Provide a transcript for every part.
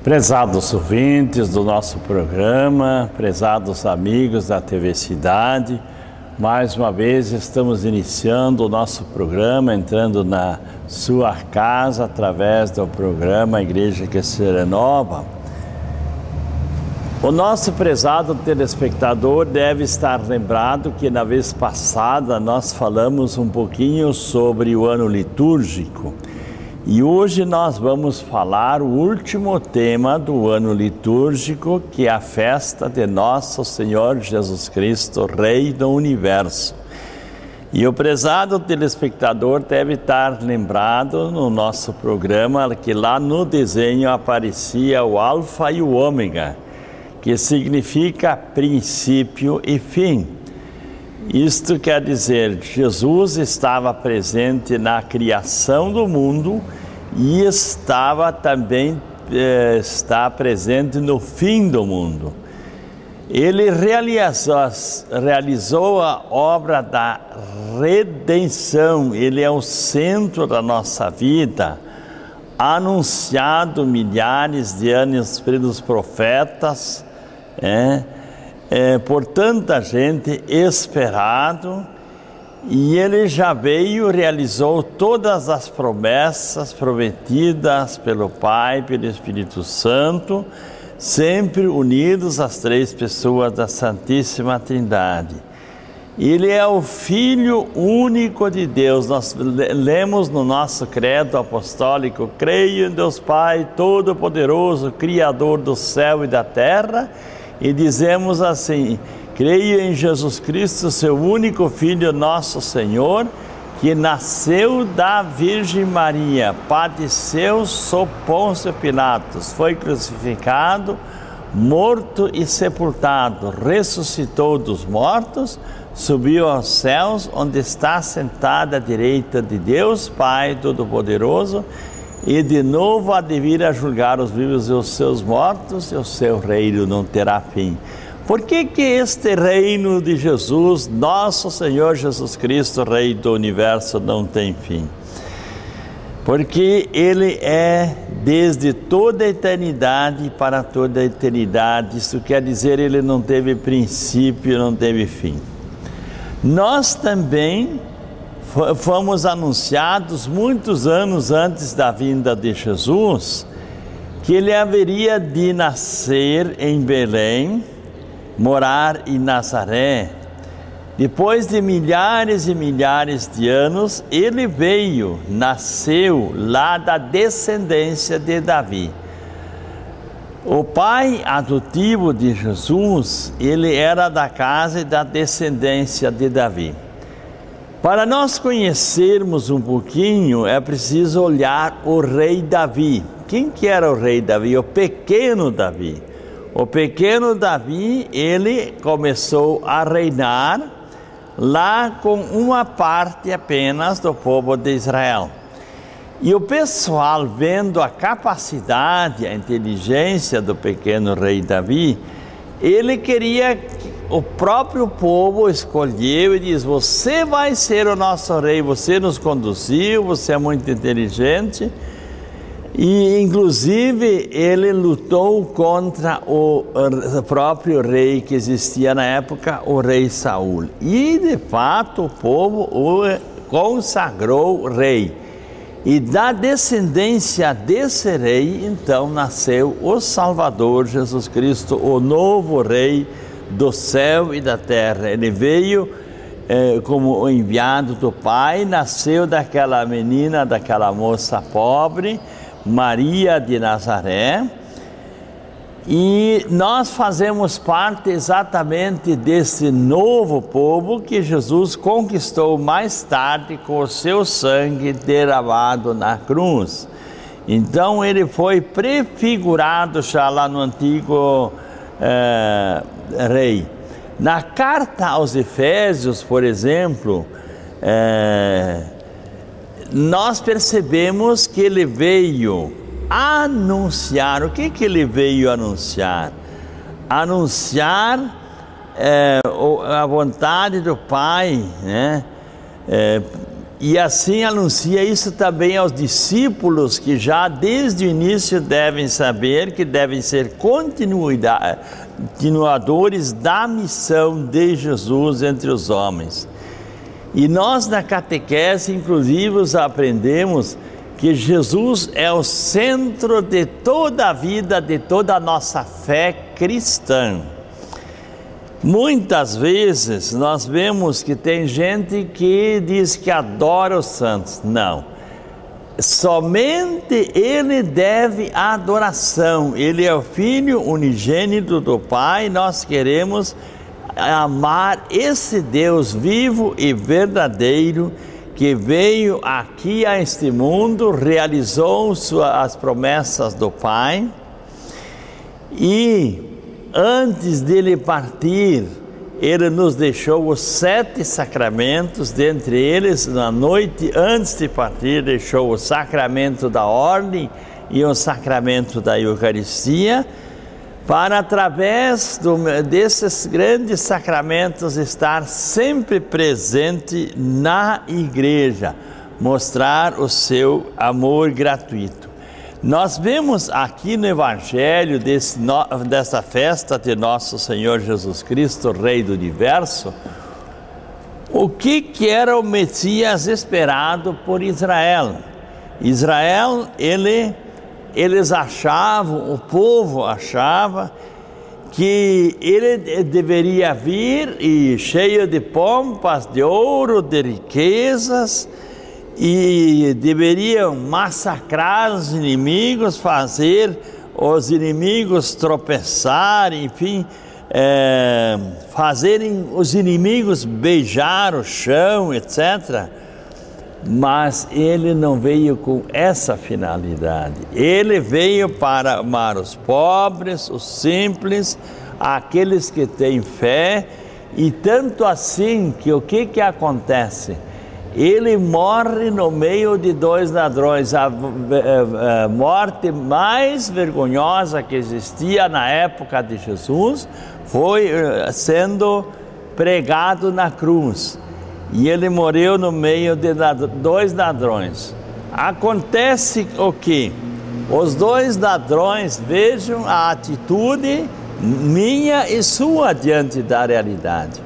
Prezados ouvintes do nosso programa, prezados amigos da TV Cidade, mais uma vez estamos iniciando o nosso programa, entrando na sua casa através do programa Igreja que se Renova. O nosso prezado telespectador deve estar lembrado que na vez passada nós falamos um pouquinho sobre o ano litúrgico. E hoje nós vamos falar o último tema do ano litúrgico, que é a festa de Nosso Senhor Jesus Cristo, Rei do Universo. E o prezado telespectador deve estar lembrado no nosso programa que lá no desenho aparecia o Alfa e o Ômega, que significa princípio e fim. Isto quer dizer, Jesus estava presente na criação do mundo e está presente no fim do mundo. Ele realizou a obra da redenção, ele é o centro da nossa vida, anunciado milhares de anos pelos profetas, por tanta gente, esperado, e ele já veio, realizou todas as promessas prometidas pelo Pai, pelo Espírito Santo, sempre unidos às três pessoas da Santíssima Trindade. Ele é o Filho único de Deus. Nós lemos no nosso credo apostólico: creio em Deus Pai Todo-Poderoso, Criador do céu e da terra, e dizemos assim: creio em Jesus Cristo, seu único Filho, nosso Senhor, que nasceu da Virgem Maria, padeceu sob Pôncio Pilatos, foi crucificado, morto e sepultado, ressuscitou dos mortos, subiu aos céus, onde está sentado à direita de Deus Pai Todo-Poderoso, e de novo há de vir a julgar os vivos e os seus mortos, e o seu reino não terá fim. Por que este reino de Jesus, nosso Senhor Jesus Cristo, Rei do Universo, não tem fim? Porque Ele é desde toda a eternidade para toda a eternidade. Isso quer dizer, Ele não teve princípio, não teve fim. Nós também fomos anunciados muitos anos antes da vinda de Jesus que Ele haveria de nascer em Belém, morar em Nazaré. Depois de milhares e milhares de anos, Ele veio, nasceu lá da descendência de Davi. O pai adotivo de Jesus, ele era da casa e da descendência de Davi. Para nós conhecermos um pouquinho, é preciso olhar o rei Davi. Quem que era o rei Davi? O pequeno Davi. O pequeno Davi, ele começou a reinar lá com uma parte apenas do povo de Israel. E o pessoal, vendo a capacidade, a inteligência do pequeno rei Davi, ele queria, o próprio povo escolheu e diz: você vai ser o nosso rei, você nos conduziu, você é muito inteligente. E inclusive ele lutou contra o próprio rei que existia na época, o rei Saul. E de fato o povo o consagrou rei. E da descendência desse rei, então, nasceu o Salvador Jesus Cristo, o novo rei do céu e da terra. Ele veio como o enviado do Pai, nasceu daquela menina, daquela moça pobre, Maria de Nazaré, e nós fazemos parte exatamente desse novo povo que Jesus conquistou mais tarde com o seu sangue derramado na cruz. Então ele foi prefigurado já lá no antigo rei. Na carta aos Efésios, por exemplo, nós percebemos que ele veio anunciar. O que ele veio anunciar? Anunciar a vontade do Pai, né? E assim anuncia isso também aos discípulos, que já desde o início devem saber que devem ser continuadores da missão de Jesus entre os homens. E nós na catequese, inclusive, aprendemos que Jesus é o centro de toda a vida, de toda a nossa fé cristã. Muitas vezes nós vemos que tem gente que diz que adora os santos. Não, somente Ele deve a adoração. Ele é o Filho unigênito do Pai. Nós queremos amar esse Deus vivo e verdadeiro, que veio aqui a este mundo, realizou as promessas do Pai, e antes dele partir, ele nos deixou os 7 sacramentos. Dentre eles, na noite antes de partir, deixou o sacramento da ordem e o sacramento da Eucaristia, para através desses grandes sacramentos estar sempre presente na igreja, mostrar o seu amor gratuito. Nós vemos aqui no Evangelho dessa festa de Nosso Senhor Jesus Cristo, Rei do Universo, o que era o Messias esperado por Israel. Israel, eles achavam, o povo achava, que ele deveria vir e cheio de pompas, de ouro, de riquezas, e deveriam massacrar os inimigos, fazer os inimigos tropeçarem, enfim, fazerem os inimigos beijar o chão, etc. Mas ele não veio com essa finalidade. Ele veio para amar os pobres, os simples, aqueles que têm fé, e tanto assim que o que acontece? Ele morre no meio de 2 ladrões, a morte mais vergonhosa que existia na época de Jesus, foi sendo pregado na cruz. E ele morreu no meio de 2 ladrões. Acontece o quê? Os 2 ladrões, vejam a atitude minha e sua diante da realidade.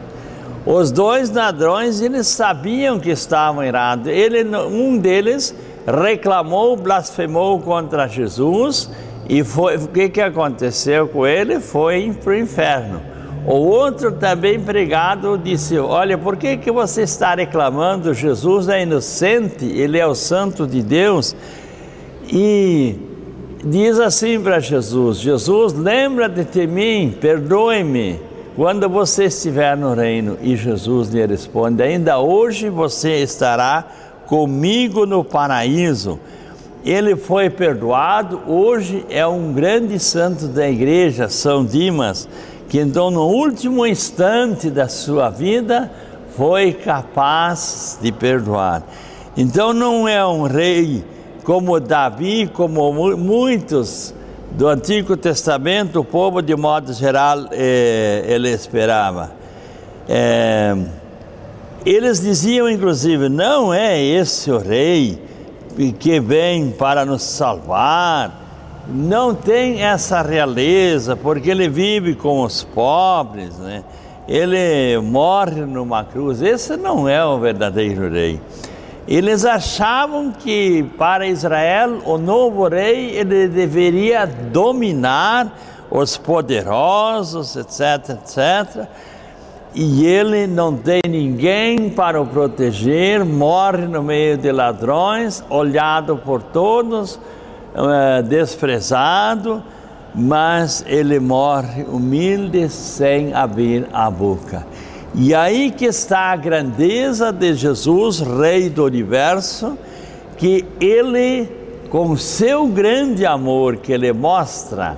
Os 2 ladrões, eles sabiam que estavam errados. Um deles reclamou, blasfemou contra Jesus, e o que aconteceu com ele? Foi para o inferno. O outro, também pregado, disse: olha, por que você está reclamando? Jesus é inocente, ele é o santo de Deus. E diz assim para Jesus: Jesus, lembra-te de mim, perdoe-me quando você estiver no reino. E Jesus lhe responde: ainda hoje você estará comigo no paraíso. Ele foi perdoado. Hoje é um grande santo da igreja, São Dimas, que então no último instante da sua vida foi capaz de perdoar. Então não é um rei como Davi, como muitos do Antigo Testamento, o povo de modo geral ele esperava. Eles diziam inclusive: não é esse o rei que vem para nos salvar, não tem essa realeza, porque ele vive com os pobres, né? Ele morre numa cruz. Esse não é o verdadeiro rei. Eles achavam que para Israel o novo rei, ele deveria dominar os poderosos, etc, etc. E ele não tem ninguém para o proteger, morre no meio de ladrões, olhado por todos, desprezado, mas ele morre humilde, sem abrir a boca. E aí que está a grandeza de Jesus, Rei do Universo, que ele, com seu grande amor que ele mostra,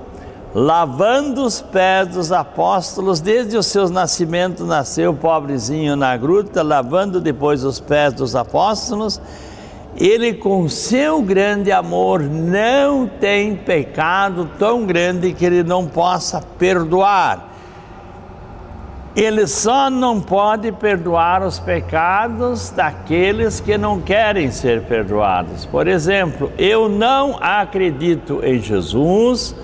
lavando os pés dos apóstolos, desde o seu nascimento, nasceu pobrezinho na gruta, lavando depois os pés dos apóstolos, ele, com seu grande amor, não tem pecado tão grande que ele não possa perdoar. Ele só não pode perdoar os pecados daqueles que não querem ser perdoados. Por exemplo, eu não acredito em Jesus,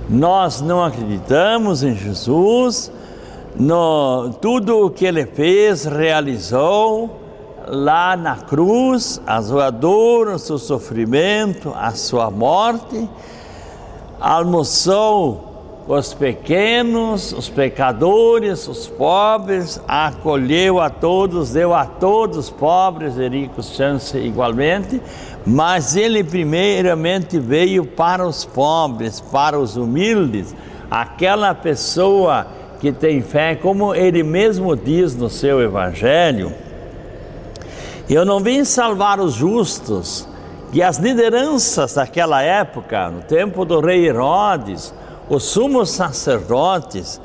nós não acreditamos em Jesus, tudo o que ele fez, realizou lá na cruz, a sua dor, o seu sofrimento, a sua morte, almoçou os pequenos, os pecadores, os pobres, acolheu a todos, deu a todos, pobres e ricos, chance igualmente, mas ele primeiramente veio para os pobres, para os humildes, aquela pessoa que tem fé, como ele mesmo diz no seu evangelho: eu não vim salvar os justos. E as lideranças daquela época, no tempo do rei Herodes, os sumos sacerdotes,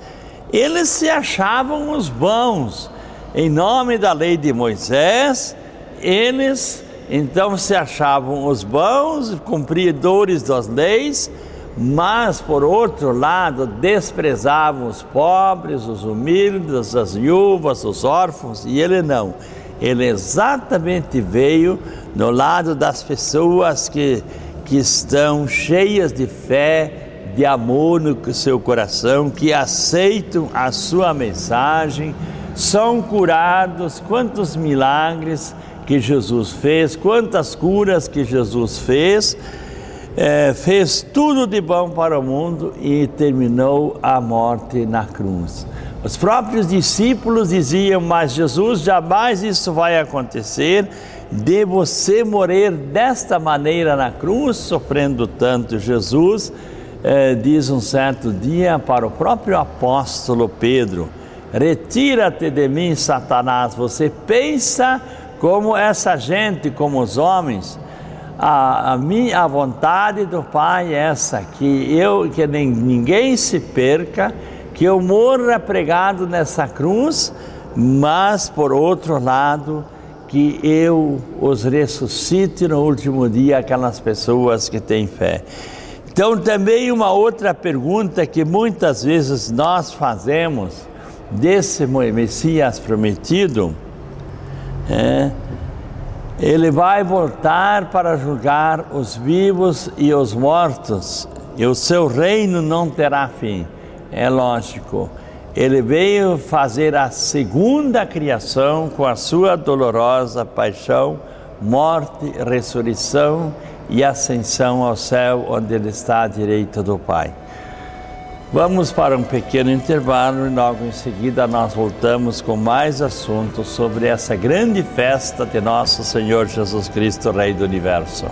eles se achavam os bons. Em nome da lei de Moisés, eles então se achavam os bons, cumpridores das leis, mas por outro lado desprezavam os pobres, os humildes, as viúvas, os órfãos, e ele não. Ele exatamente veio no lado das pessoas que estão cheias de fé, de amor no seu coração, que aceitam a sua mensagem, são curados. Quantos milagres que Jesus fez, quantas curas que Jesus fez, fez tudo de bom para o mundo e terminou a morte na cruz. Os próprios discípulos diziam: mas Jesus, jamais isso vai acontecer, de você morrer desta maneira na cruz, sofrendo tanto. Jesus diz um certo dia para o próprio apóstolo Pedro: retira-te de mim, Satanás. Você pensa como essa gente, como os homens. A vontade do Pai é essa, que ninguém se perca, que eu morra pregado nessa cruz, mas por outro lado, que eu os ressuscite no último dia, aquelas pessoas que têm fé. Então também uma outra pergunta que muitas vezes nós fazemos desse Messias prometido ele vai voltar para julgar os vivos e os mortos, e o seu reino não terá fim. É lógico, ele veio fazer a segunda criação com a sua dolorosa paixão, morte, ressurreição e ascensão ao céu, onde ele está à direita do Pai. Vamos para um pequeno intervalo e logo em seguida nós voltamos com mais assuntos sobre essa grande festa de nosso Senhor Jesus Cristo, Rei do Universo.